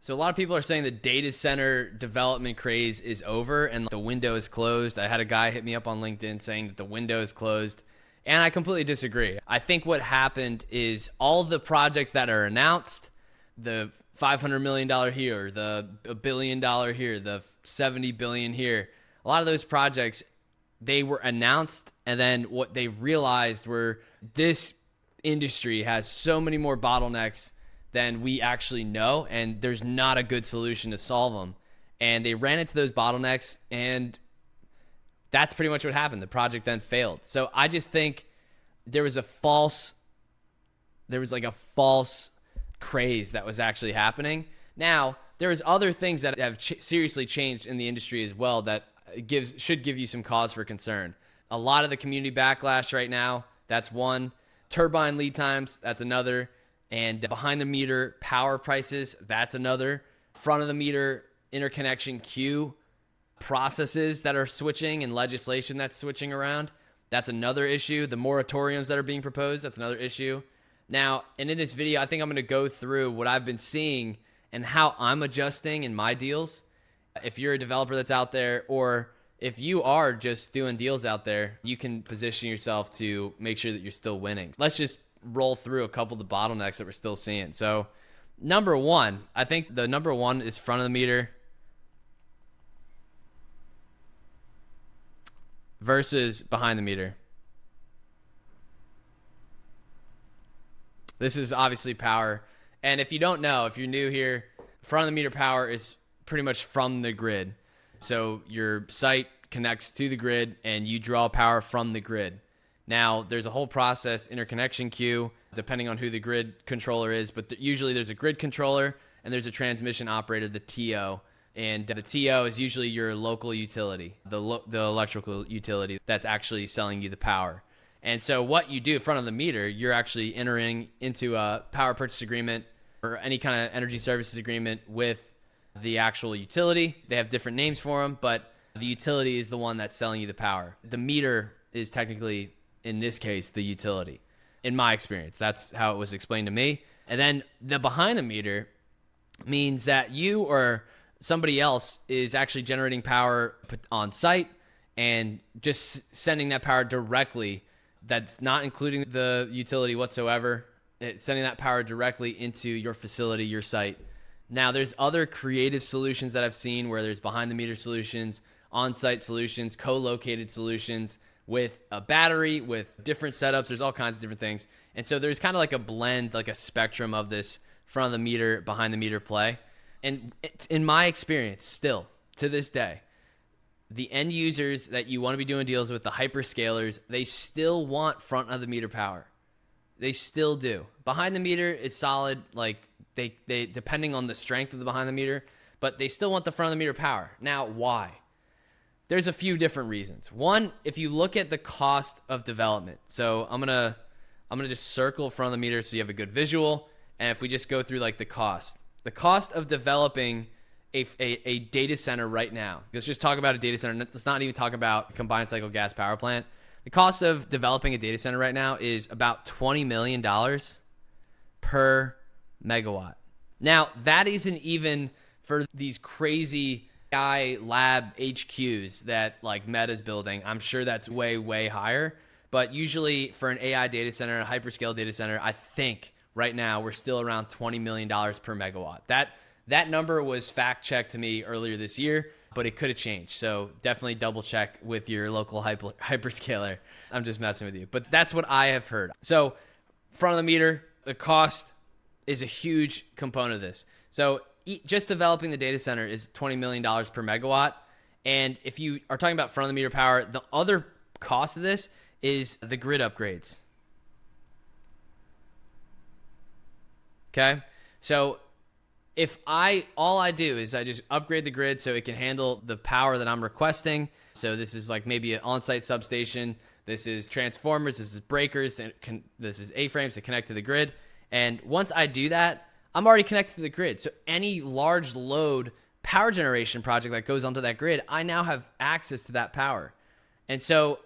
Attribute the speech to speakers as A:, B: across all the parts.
A: So a lot of people are saying the data center development craze is over and the window is closed. I had a guy hit me up on LinkedIn saying that the window is closed, and I completely disagree. I think what happened is all the projects that are announced, the $500 million here, the $1 billion here, the $70 billion here, a lot of those projects, they were announced, and then what they realized were this industry has so many more bottlenecks than we actually know, and there's not a good solution to solve them. And they ran into those bottlenecks, and that's pretty much what happened. The project then failed. So I just think there was like a false craze that was actually happening. Now, there's other things that have seriously changed in the industry as well that should give you some cause for concern. A lot of the community backlash right now, that's one. Turbine lead times, that's another. And behind the meter power prices, that's another. Front of the meter interconnection queue processes that are switching and legislation that's switching around, that's another issue. The moratoriums that are being proposed, that's another issue. Now, and in this video, I think I'm going to go through what I've been seeing and how I'm adjusting in my deals. If you're a developer that's out there, or if you are just doing deals out there, you can position yourself to make sure that you're still winning. Let's just roll through a couple of the bottlenecks that we're still seeing. So number one, I think the number one is front of the meter versus behind the meter. This is obviously power. And if you don't know, if you're new here, front of the meter power is pretty much from the grid. So your site connects to the grid and you draw power from the grid. Now, there's a whole process, interconnection queue, depending on who the grid controller is, but usually there's a grid controller and there's a transmission operator, the TO. And the TO is usually your local utility, the electrical utility that's actually selling you the power. And so what you do in front of the meter, you're actually entering into a power purchase agreement or any kind of energy services agreement with the actual utility. They have different names for them, but the utility is the one that's selling you the power. The meter is technically, in this case, the utility. In my experience, that's how it was explained to me. And then the behind the meter means that you or somebody else is actually generating power on site and just sending that power directly. That's not including the utility whatsoever. It's sending that power directly into your facility, your site. Now, there's other creative solutions that I've seen where there's behind the meter solutions, on-site solutions, co-located solutions with a battery, with different setups. There's all kinds of different things. And so there's kind of like a blend, like a spectrum of this front of the meter, behind the meter play. And in my experience, still to this day, the end users that you want to be doing deals with, the hyperscalers, they still want front of the meter power. They still do. Behind the meter is solid, like they depending on the strength of the behind the meter, but they still want the front of the meter power. Now, why? There's a few different reasons. One, if you look at the cost of development. So I'm gonna just circle front of the meter so you have a good visual. And if we just go through like the cost of developing a data center right now. Let's just talk about a data center. Let's not even talk about combined cycle gas power plant. The cost of developing a data center right now is about $20 million per megawatt. Now, that isn't even for these crazy AI lab HQs that like Meta's building. I'm sure that's way, way higher. But usually for an AI data center, a hyperscale data center, I think right now we're still around $20 million per megawatt. That number was fact-checked to me earlier this year, but it could have changed. So definitely double check with your local hyperscaler. I'm just messing with you. But that's what I have heard. So front of the meter, the cost is a huge component of this. So just developing the data center is $20 million per megawatt. And if you are talking about front of the meter power, the other cost of this is the grid upgrades. Okay? So if all I do is I just upgrade the grid so it can handle the power that I'm requesting. So this is like maybe an on-site substation. This is transformers. This is breakers. This is A-frames to connect to the grid. And once I do that, I'm already connected to the grid. So any large load power generation project that goes onto that grid, I now have access to that power. And so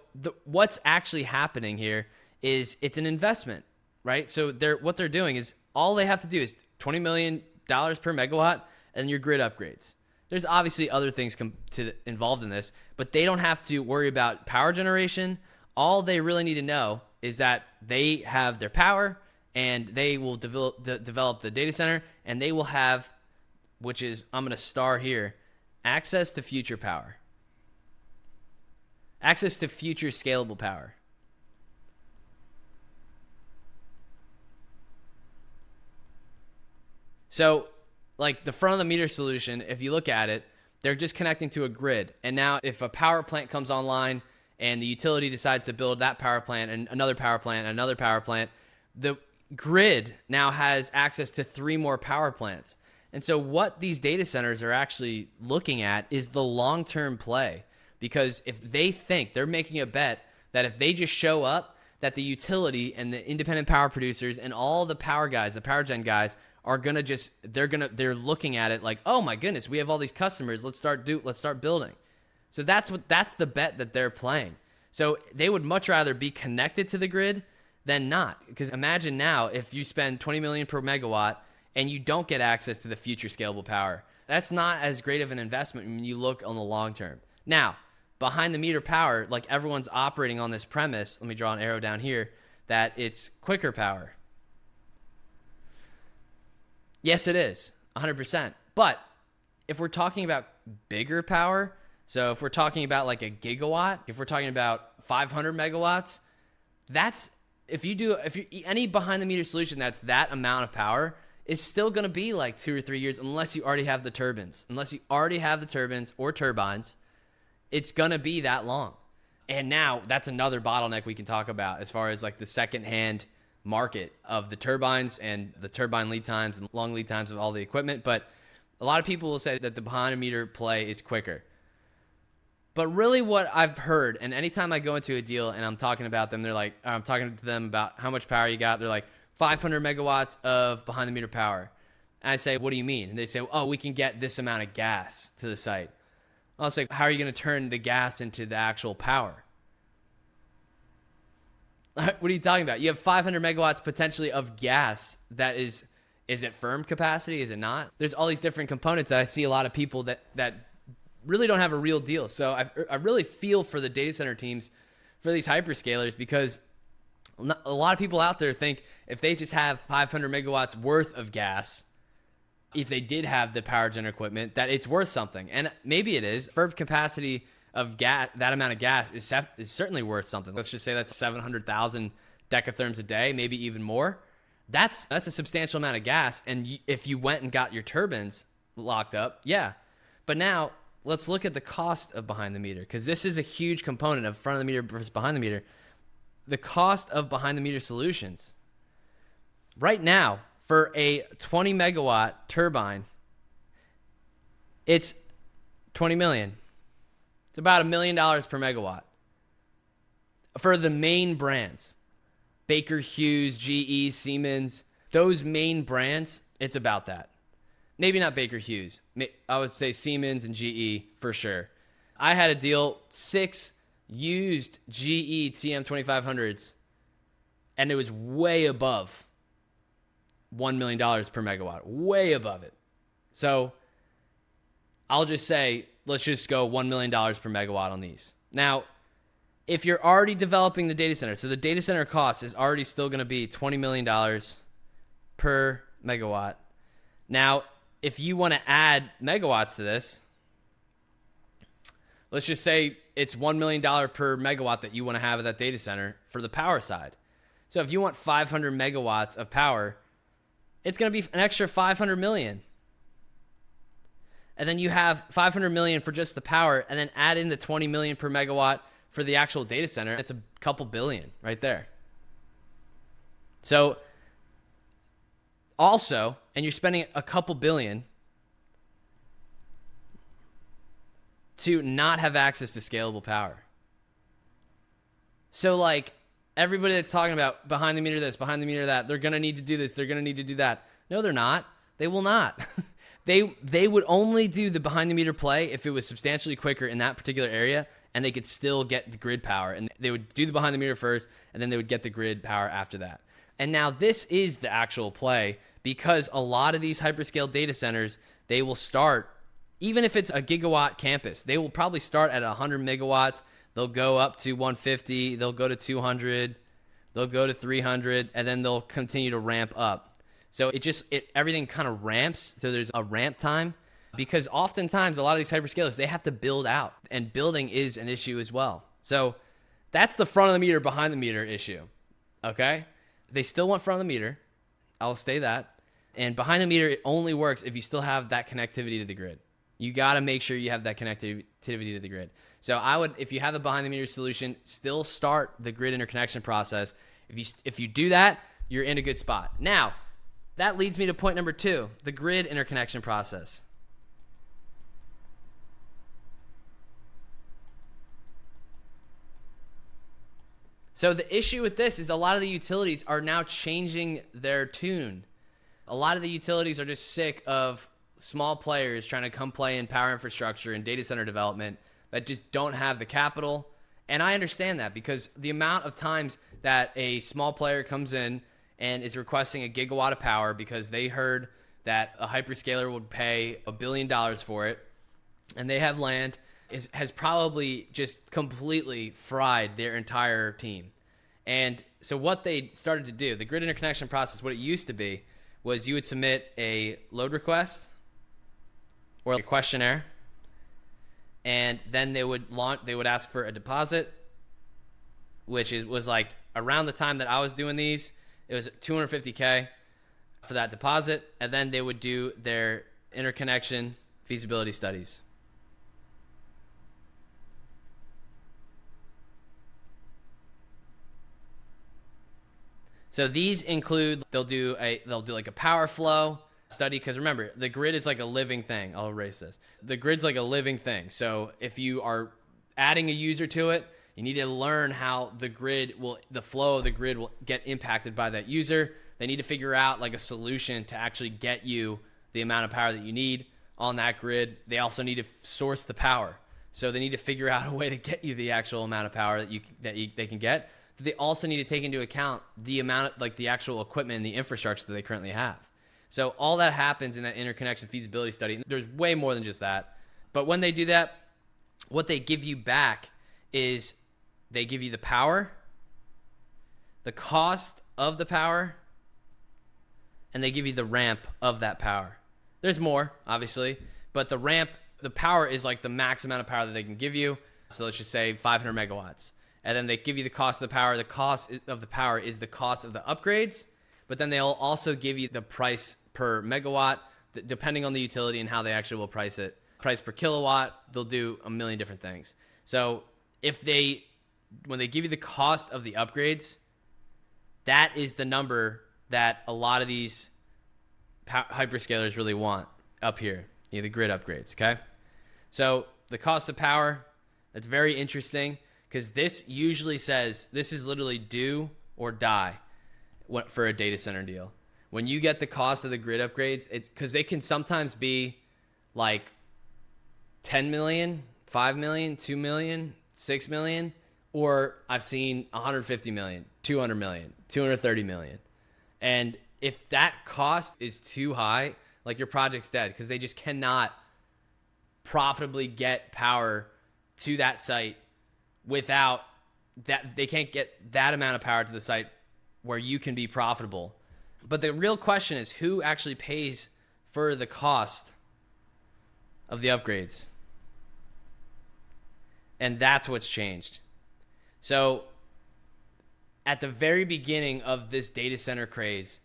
A: what's actually happening here is it's an investment, right? So what they're doing is all they have to do is $20 million per megawatt, and your grid upgrades. There's obviously other things involved in this, but they don't have to worry about power generation. All they really need to know is that they have their power, and they will develop the data center, and they will have, which is, I'm going to star here, access to future power. Access to future scalable power. So, like the front of the meter solution, if you look at it, they're just connecting to a grid. And now if a power plant comes online and the utility decides to build that power plant and another power plant and another power plant, the grid now has access to 3 more power plants. And so what these data centers are actually looking at is the long-term play. Because if they think, they're making a bet that if they just show up, that the utility and the independent power producers and all the power guys, the power gen guys, are gonna they're looking at it like, oh my goodness, we have all these customers. Let's start building. So that's the bet that they're playing. So they would much rather be connected to the grid than not. Because imagine now if you spend $20 million per megawatt and you don't get access to the future scalable power. That's not as great of an investment when you look on the long term. Now, behind the meter power, like everyone's operating on this premise, let me draw an arrow down here, that it's quicker power. Yes, it is, 100%. But if we're talking about bigger power, so if we're talking about like a gigawatt, if we're talking about 500 megawatts, that's, if you any behind the meter solution that's that amount of power is still going to be like 2 or 3 years unless you already have the turbines. Unless you already have the turbines or turbines, it's going to be that long. And now that's another bottleneck we can talk about as far as like the secondhand market of the turbines and the turbine lead times and long lead times of all the equipment. But a lot of people will say that the behind the meter play is quicker. But really what I've heard, and anytime I go into a deal and I'm talking about them, they're like, I'm talking to them about how much power you got. They're like 500 megawatts of behind the meter power. And I say, what do you mean? And they say, oh, we can get this amount of gas to the site. I'll say, how are you going to turn the gas into the actual power? What are you talking about? You have 500 megawatts potentially of gas that is it firm capacity? Is it not? There's all these different components that I see a lot of people that really don't have a real deal. So I really feel for the data center teams, for these hyperscalers, because a lot of people out there think if they just have 500 megawatts worth of gas, if they did have the power gen equipment, that it's worth something. And maybe it is. Firm capacity of gas, that amount of gas is certainly worth something. Let's just say that's 700,000 decatherms a day, maybe even more. That's a substantial amount of gas. And if you went and got your turbines locked up, yeah. But now let's look at the cost of behind the meter, because this is a huge component of front of the meter versus behind the meter. The cost of behind the meter solutions. Right now, for a 20 megawatt turbine, it's 20 million. It's about $1 million per megawatt. For the main brands, Baker Hughes, GE, Siemens, those main brands, it's about that. Maybe not Baker Hughes. I would say Siemens and GE for sure. I had a deal, 6 used GE TM2500s, and it was way above $1 million per megawatt, way above it. So I'll just say, let's just go $1 million per megawatt on these. Now, if you're already developing the data center, so the data center cost is already still going to be $20 million per megawatt. Now, if you want to add megawatts to this, let's just say it's $1 million per megawatt that you want to have at that data center for the power side. So if you want 500 megawatts of power, it's going to be an extra 500 million. And then you have 500 million for just the power, and then add in the 20 million per megawatt for the actual data center. It's a couple billion right there. So also, and you're spending a couple billion to not have access to scalable power. So like everybody that's talking about behind the meter this, behind the meter that, they're going to need to do this, they're going to need to do that. No, they're not. They will not. They would only do the behind the meter play if it was substantially quicker in that particular area, and they could still get the grid power. And they would do the behind the meter first, and then they would get the grid power after that. And now this is the actual play, because a lot of these hyperscale data centers, they will start, even if it's a gigawatt campus, they will probably start at 100 megawatts. They'll go up to 150. They'll go to 200. They'll go to 300, and then they'll continue to ramp up. So everything kind of ramps. So there's a ramp time, because oftentimes a lot of these hyperscalers, they have to build out, and building is an issue as well. So that's the front of the meter, behind the meter issue. Okay. They still want front of the meter. I'll say that. And behind the meter, it only works if you still have that connectivity to the grid. You got to make sure you have that connectivity to the grid. So if you have the behind the meter solution, still start the grid interconnection process. If you do that, you're in a good spot. Now, that leads me to point number 2, the grid interconnection process. So the issue with this is a lot of the utilities are now changing their tune. A lot of the utilities are just sick of small players trying to come play in power infrastructure and data center development that just don't have the capital. And I understand that, because the amount of times that a small player comes in and is requesting a gigawatt of power because they heard that a hyperscaler would pay $1 billion for it, and they have land, has probably just completely fried their entire team. And so what they started to do, the grid interconnection process, what it used to be was you would submit a load request or a questionnaire, and then they would ask for a deposit, which was like around the time that I was doing these, it was $250K for that deposit, and then they would do their interconnection feasibility studies. So these include, they'll do like a power flow study, because remember, the grid is like a living thing. I'll erase this. The grid's like a living thing. So if you are adding a user to it, you need to learn how the flow of the grid will get impacted by that user. They need to figure out like a solution to actually get you the amount of power that you need on that grid. They also need to source the power. So they need to figure out a way to get you the actual amount of power that they can get. They also need to take into account the amount of like the actual equipment and the infrastructure that they currently have. So all that happens in that interconnection feasibility study. There's way more than just that. But when they do that, what they give you back is they give you the power, the cost of the power, and they give you the ramp of that power. There's more, obviously, but the power is like the max amount of power that they can give you. So let's just say 500 megawatts. And then they give you the cost of the power. The cost of the power is the cost of the upgrades, but then they'll also give you the price per megawatt, depending on the utility and how they actually will price it. Price per kilowatt, they'll do a million different things. So when they give you the cost of the upgrades, that is the number that a lot of these hyperscalers really want up here, the grid upgrades, okay? So the cost of power, that's very interesting, because this usually says this is literally do or die for a data center deal. When you get the cost of the grid upgrades, it's because they can sometimes be like 10 million, 5 million, 2 million, 6 million, or I've seen 150 million, 200 million, 230 million. And if that cost is too high, like your project's dead, because they just cannot profitably get power to that site without that. They can't get that amount of power to the site where you can be profitable. But the real question is, who actually pays for the cost of the upgrades? And that's what's changed. So at the very beginning of this data center craze,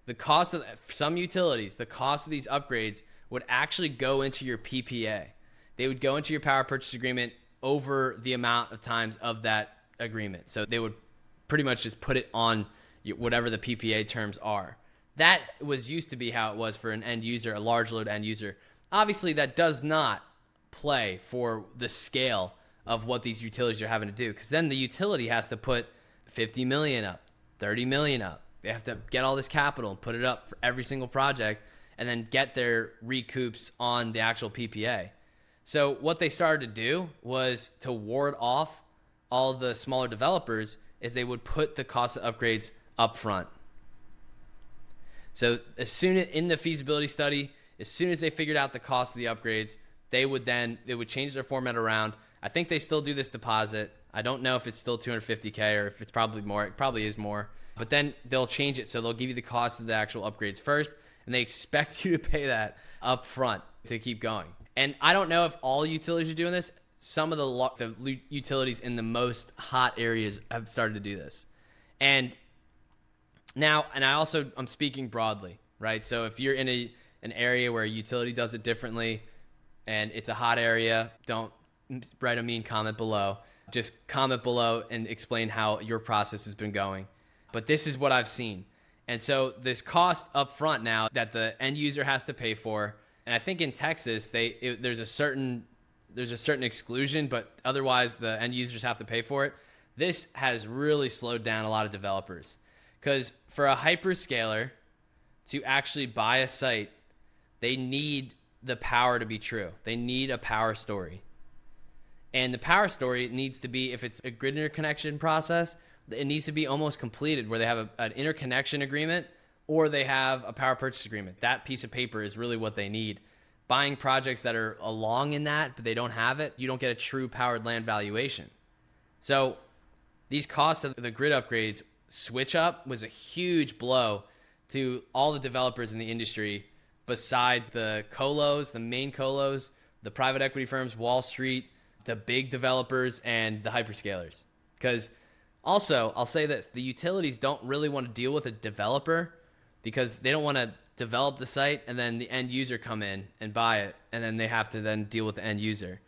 A: the cost of some utilities, the cost of these upgrades would actually go into your PPA. They would go into your power purchase agreement over the amount of times of that agreement. So they would pretty much just put it on whatever the PPA terms are. That used to be how it was for an end user, a large load end user. Obviously, that does not play for the scale of what these utilities are having to do, because then the utility has to put 50 million up, 30 million up. They have to get all this capital and put it up for every single project and then get their recoups on the actual PPA. So what they started to do was to ward off all the smaller developers is they would put the cost of upgrades up front. So as soon as in the feasibility study, As soon as they figured out the cost of the upgrades, they would change their format around. I think they still do this deposit. I don't know if it's still 250K or if it's probably more. It probably is more. But then they'll change it, so they'll give you the cost of the actual upgrades first, and they expect you to pay that up front to keep going. And I don't know if all utilities are doing this. Some of the utilities in the most hot areas have started to do this. And now, I'm speaking broadly, right? So if you're in an area where a utility does it differently and it's a hot area, don't write a mean comment below. Just comment below and explain how your process has been going. But this is what I've seen. And so this cost up front now that the end user has to pay for, and I think in Texas, there's a certain exclusion, but otherwise the end users have to pay for it. This has really slowed down a lot of developers, because for a hyperscaler to actually buy a site, they need the power to be true. They need a power story. And the power story needs to be, if it's a grid interconnection process, it needs to be almost completed where they have an interconnection agreement or they have a power purchase agreement. That piece of paper is really what they need. Buying projects that are along in that, but they don't have it, you don't get a true powered land valuation. So these costs of the grid upgrades switch up was a huge blow to all the developers in the industry, besides the colos, the main colos, the private equity firms, Wall Street, the big developers, and the hyperscalers. Because also, I'll say this, the utilities don't really want to deal with a developer because they don't want to develop the site and then the end user come in and buy it, and then they have to then deal with the end user.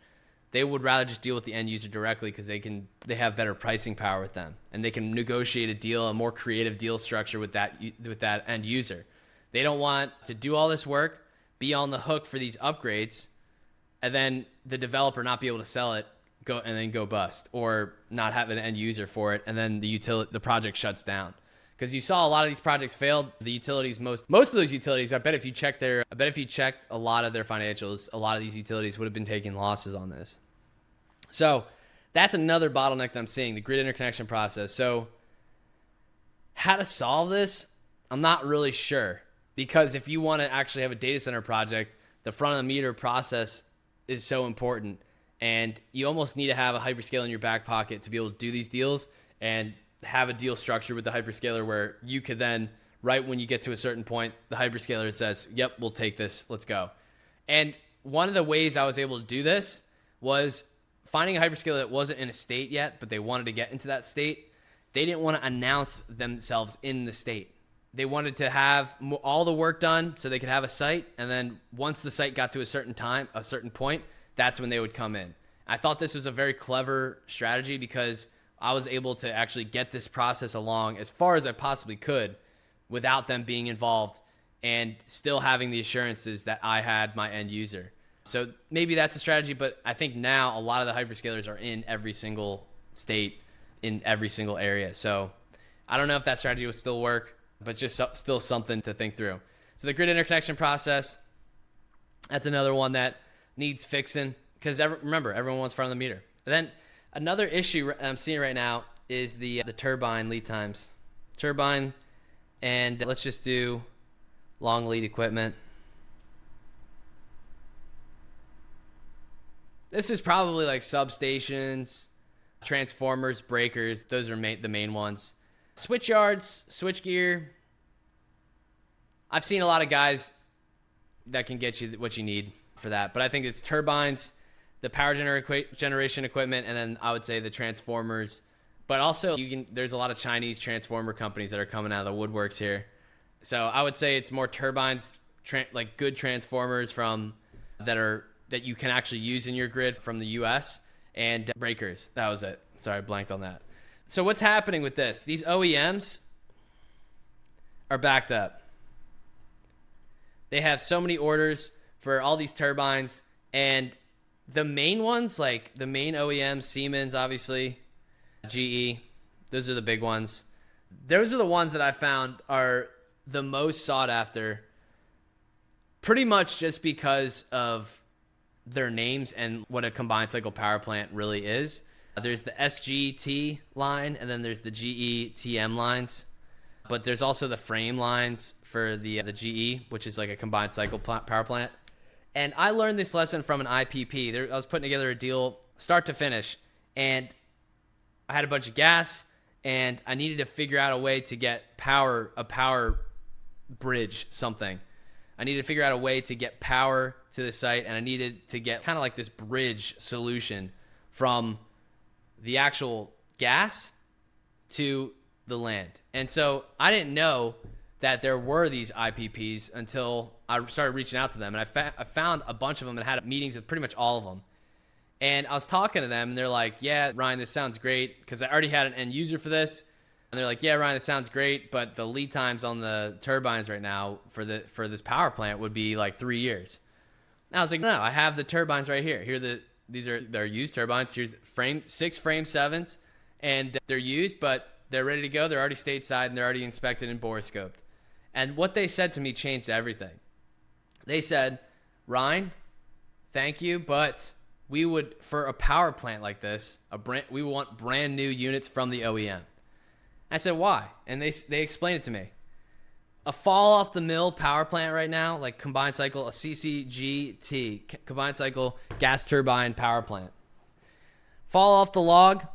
A: They would rather just deal with the end user directly because they have better pricing power with them, and they can negotiate a deal, a more creative deal structure with that end user. They don't want to do all this work, be on the hook for these upgrades, and then the developer not be able to sell it, go bust, or not have an end user for it, and then the project shuts down. Because you saw a lot of these projects failed. The utilities, most of those utilities, I bet if you checked a lot of their financials, a lot of these utilities would have been taking losses on this. So that's another bottleneck that I'm seeing, the grid interconnection process. So how to solve this, I'm not really sure, because if you want to actually have a data center project, the front of the meter process is so important, and you almost need to have a hyperscaler in your back pocket to be able to do these deals and have a deal structure with the hyperscaler where you could then, right when you get to a certain point, the hyperscaler says, yep, we'll take this, let's go. And one of the ways I was able to do this was finding a hyperscaler that wasn't in a state yet, but they wanted to get into that state. They didn't want to announce themselves in the state. They wanted to have all the work done so they could have a site, and then once the site got to a certain point, that's when they would come in. I thought this was a very clever strategy because I was able to actually get this process along as far as I possibly could without them being involved and still having the assurances that I had my end user. So maybe that's a strategy, but I think now a lot of the hyperscalers are in every single state, in every single area. So I don't know if that strategy will still work, but just still something to think through. So the grid interconnection process, that's another one that needs fixing, because remember, everyone wants front of the meter. And then another issue I'm seeing right now is the turbine lead times. Turbine, and let's just do long lead equipment. This is probably like substations, transformers, breakers. Those are the main ones. Switch yards, switch gear. I've seen a lot of guys that can get you what you need for that, but I think it's turbines, the power generation equipment, and then I would say the transformers. But also, there's a lot of Chinese transformer companies that are coming out of the woodworks here. So I would say it's more turbines, like good transformers that you can actually use in your grid from the US, and breakers. That was it. Sorry, I blanked on that. So what's happening with this? These OEMs are backed up. They have so many orders for all these turbines, and the main ones, like the main OEMs, Siemens, obviously, GE, those are the big ones. Those are the ones that I found are the most sought after, pretty much just because of their names and what a combined cycle power plant really is. There's the SGT line, and then there's the GE TM lines, but there's also the frame lines for the GE, which is like a combined cycle power plant. And I learned this lesson from an IPP. I was putting together a deal start to finish, and I had a bunch of gas, and I needed to figure out a way to get a power bridge, something. I needed to figure out a way to get power to the site, and I needed to get kind of like this bridge solution from the actual gas to the land. And so I didn't know that there were these IPPs until I started reaching out to them. And I found a bunch of them and had meetings with pretty much all of them. And I was talking to them, and they're like, yeah, Ryan, this sounds great, because I already had an end user for this. And they're like, yeah, Ryan, this sounds great, but the lead times on the turbines right now for this power plant would be like 3 years. And I was like, no, I have the turbines right here. They're used turbines. Here's 6 frame 7s, and they're used, but they're ready to go. They're already stateside, and they're already inspected and borescoped. And what they said to me changed everything. They said, Ryan, thank you, but we would, for a power plant like this, we want brand new units from the OEM. I said, why? And they explained it to me. A fall off the mill power plant right now, like combined cycle, a CCGT, combined cycle gas turbine power plant. Fall off the log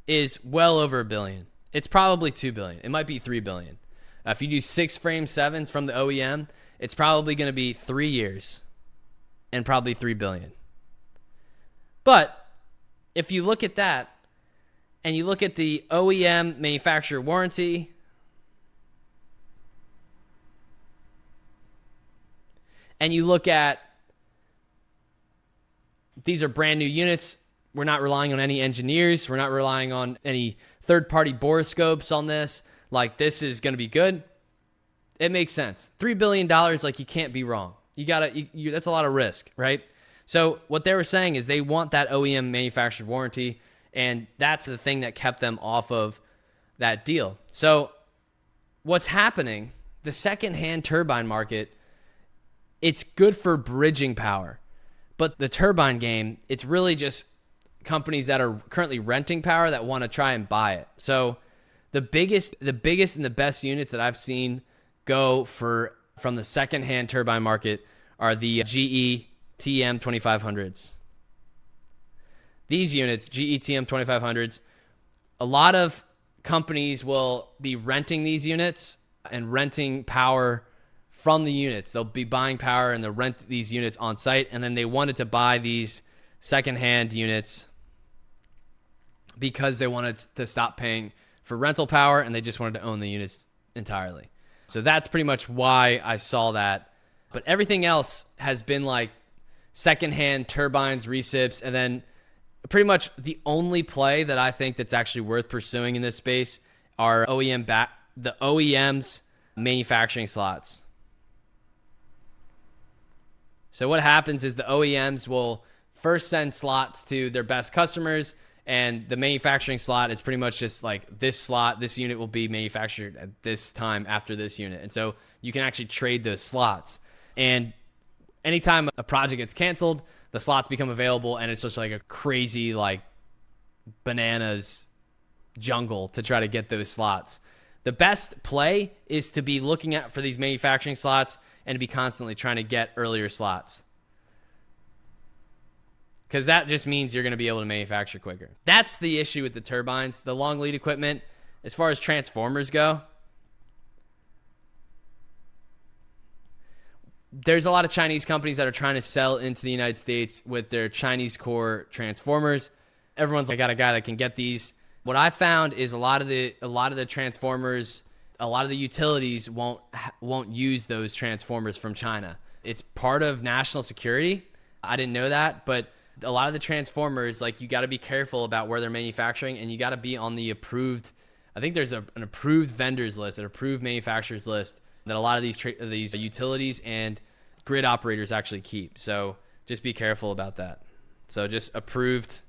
A: is well over $1 billion. It's probably $2 billion. It might be $3 billion. If you do 6 frame 7s from the OEM, it's probably going to be 3 years and probably $3 billion. But if you look at that and you look at the OEM manufacturer warranty, and you look at these are brand new units, we're not relying on any engineers, we're not relying on any third-party borescopes on this, like this is going to be good. It makes sense. $3 billion, like you can't be wrong. That's a lot of risk, right? So what they were saying is they want that OEM manufactured warranty, and that's the thing that kept them off of that deal. So what's happening, the secondhand turbine market, it's good for bridging power. But the turbine game, it's really just companies that are currently renting power that want to try and buy it. So the biggest and the best units that I've seen go from the secondhand turbine market are the GE TM 2500s. These units, GE TM 2500s, a lot of companies will be renting these units and renting power from the units. They'll be buying power and they'll rent these units on site, and then they wanted to buy these secondhand units because they wanted to stop paying for rental power and they just wanted to own the units entirely. So that's pretty much why I saw that. But everything else has been like secondhand turbines, recips, and then pretty much the only play that I think that's actually worth pursuing in this space are the OEM's manufacturing slots. So what happens is the OEMs will first send slots to their best customers, and the manufacturing slot is pretty much just like this unit will be manufactured at this time after this unit. And so you can actually trade those slots. And anytime a project gets canceled, the slots become available, and it's just like a crazy, like bananas jungle to try to get those slots. The best play is to be looking at for these manufacturing slots and to be constantly trying to get earlier slots, because that just means you're going to be able to manufacture quicker. That's the issue with the turbines, the long lead equipment. As far as transformers go, there's a lot of Chinese companies that are trying to sell into the United States with their Chinese core transformers. Everyone's like, I got a guy that can get these. What I found is a lot of the transformers, a lot of the utilities won't use those transformers from China. It's part of national security. I didn't know that, but a lot of the transformers, like, you got to be careful about where they're manufacturing, and you got to be on the approved. I think there's an approved vendors list, an approved manufacturers list that a lot of these utilities and grid operators actually keep. So just be careful about that. So just approved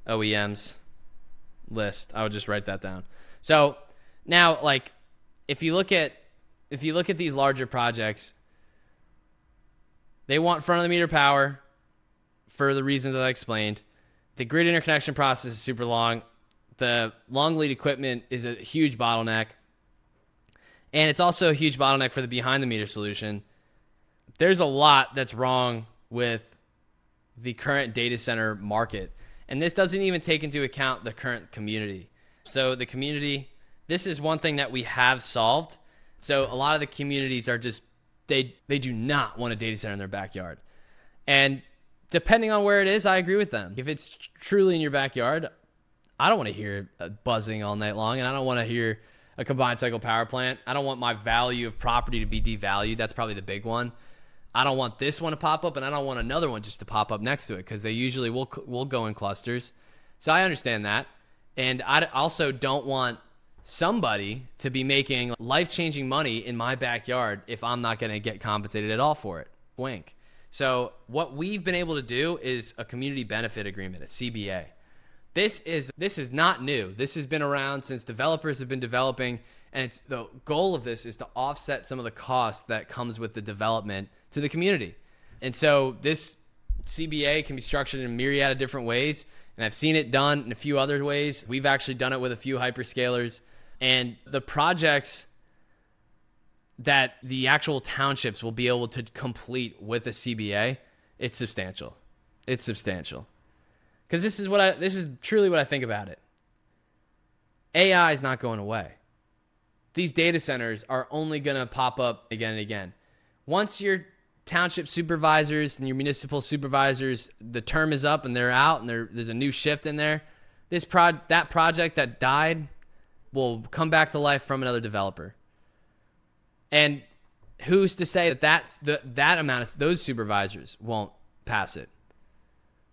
A: OEMs list. I would just write that down. So now, like, if you look at these larger projects, they want front of the meter power for the reasons that I explained. The grid interconnection process is super long. The long lead equipment is a huge bottleneck. And it's also a huge bottleneck for the behind the meter solution. There's a lot that's wrong with the current data center market. And this doesn't even take into account the current community. So the community, this is one thing that we have solved. So a lot of the communities are just, they do not want a data center in their backyard. And depending on where it is, I agree with them. If it's truly in your backyard, I don't want to hear buzzing all night long, and I don't want to hear a combined cycle power plant. I don't want my value of property to be devalued. That's probably the big one. I don't want this one to pop up, and I don't want another one just to pop up next to it, because they usually will go in clusters. So I understand that. And I also don't want somebody to be making life-changing money in my backyard if I'm not going to get compensated at all for it. Wink. So what we've been able to do is a community benefit agreement, a CBA. This is not new. This has been around since developers have been developing, and it's the goal of this is to offset some of the costs that comes with the development to the community. And so this CBA can be structured in a myriad of different ways, and I've seen it done in a few other ways. We've actually done it with a few hyperscalers, and the projects that the actual townships will be able to complete with a CBA, it's substantial. It's substantial. Because this is truly what I think about it. AI is not going away. These data centers are only going to pop up again and again. Once your township supervisors and your municipal supervisors, the term is up and they're out and there's a new shift in there, that project that died will come back to life from another developer. And who's to say that amount of those supervisors won't pass it?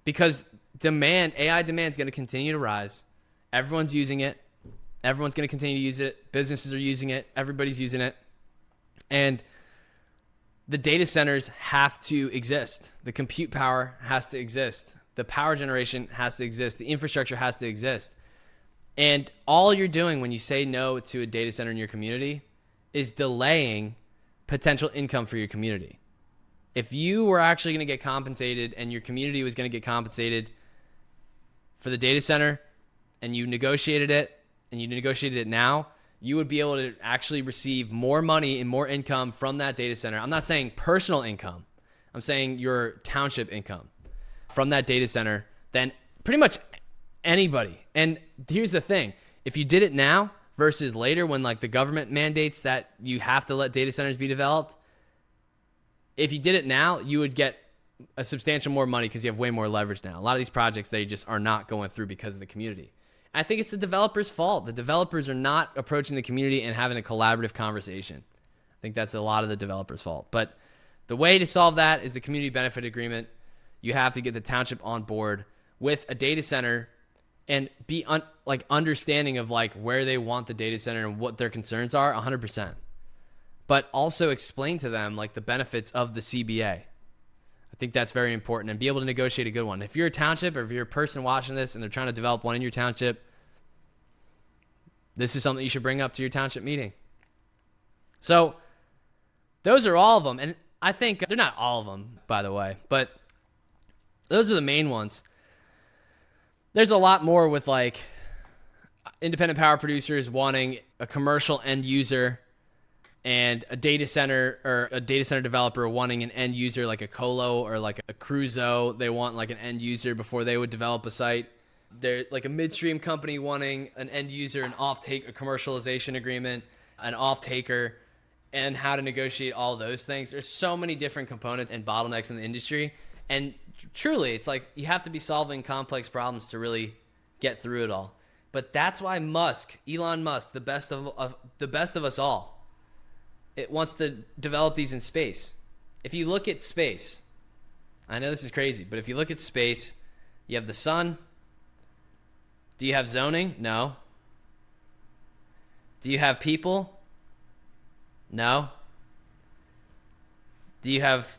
A: Because AI demand is going to continue to rise. Everyone's using it. Everyone's going to continue to use it. Businesses are using it. Everybody's using it. And the data centers have to exist. The compute power has to exist. The power generation has to exist. The infrastructure has to exist. And all you're doing when you say no to a data center in your community is delaying potential income for your community. If you were actually going to get compensated and your community was going to get compensated for the data center and you negotiated it now, you would be able to actually receive more money and more income from that data center. I'm not saying personal income. I'm saying your township income from that data center than pretty much anybody. And here's the thing. If you did it now versus later when like the government mandates that you have to let data centers be developed, if you did it now, you would get a substantial more money because you have way more leverage now. A lot of these projects, they just are not going through because of the community. I think it's the developers' fault. The developers are not approaching the community and having a collaborative conversation. I think that's a lot of the developers' fault. But the way to solve that is the community benefit agreement. You have to get the township on board with a data center and be understanding of like where they want the data center and what their concerns are 100%. But also explain to them like the benefits of the CBA. I think that's very important, and be able to negotiate a good one. If you're a township or if you're a person watching this and they're trying to develop one in your township, this is something you should bring up to your township meeting. So those are all of them. And I think they're not all of them, by the way, but those are the main ones. There's a lot more with like independent power producers wanting a commercial end user and a data center or a data center developer wanting an end user like a colo or like a cruzo. They want like an end user before they would develop a site. They're like a midstream company wanting an end user, an offtake, a commercialization agreement, an off-taker, and how to negotiate all those things. There's so many different components and bottlenecks in the industry. And truly, it's like you have to be solving complex problems to really get through it all. But that's why Elon Musk, the best of us all, it wants to develop these in space. If you look at space, I know this is crazy, but if you look at space, you have the sun. Do you have zoning? No. Do you have people? No. Do you have,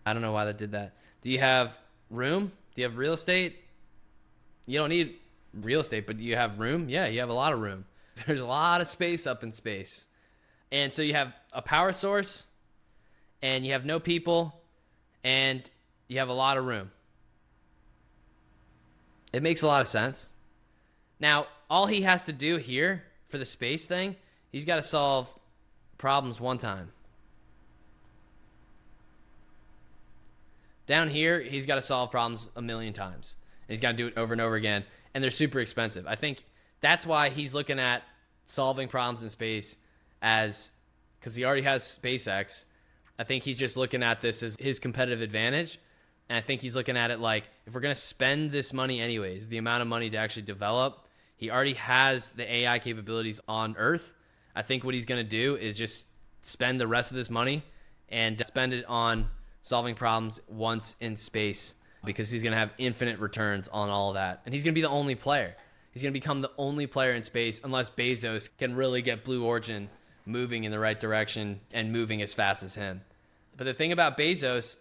A: I don't know why that did that. Do you have room? Do you have real estate? You don't need real estate, but do you have room? Yeah, you have a lot of room. There's a lot of space up in space. And so you have a power source, and you have no people, and you have a lot of room. It makes a lot of sense. Now, all he has to do here for the space thing, he's got to solve problems one time. Down here, he's got to solve problems a million times. And he's got to do it over and over again. And they're super expensive. I think that's why he's looking at solving problems in space as, because he already has SpaceX. I think he's just looking at this as his competitive advantage. And I think he's looking at it like, if we're going to spend this money anyways, the amount of money to actually develop, he already has the AI capabilities on Earth. I think what he's going to do is just spend the rest of this money and spend it on solving problems once in space, because he's going to have infinite returns on all of that. And he's going to be the only player. He's going to become the only player in space unless Bezos can really get Blue Origin moving in the right direction and moving as fast as him. But the thing about Bezos,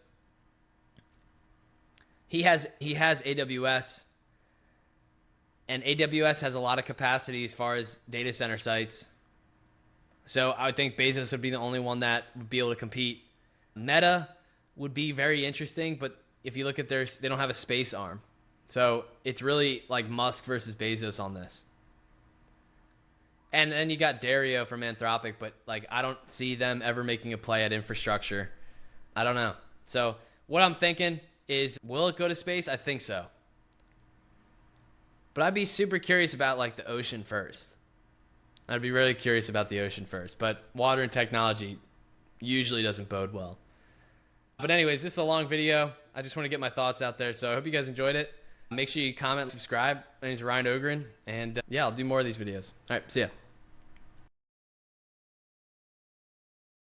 A: he has AWS, and AWS has a lot of capacity as far as data center sites. So I would think Bezos would be the only one that would be able to compete. Meta would be very interesting, but if you look at they don't have a space arm. So it's really like Musk versus Bezos on this. And then you got Dario from Anthropic, but like I don't see them ever making a play at infrastructure. I don't know. So what I'm thinking is, will it go to space? I think so. But I'd be super curious about like the ocean first. I'd be really curious about the ocean first. But water and technology usually doesn't bode well. But anyways, this is a long video. I just want to get my thoughts out there. So I hope you guys enjoyed it. Make sure you comment, subscribe. My name is Ryan Ogren. And yeah, I'll do more of these videos. All right, see ya.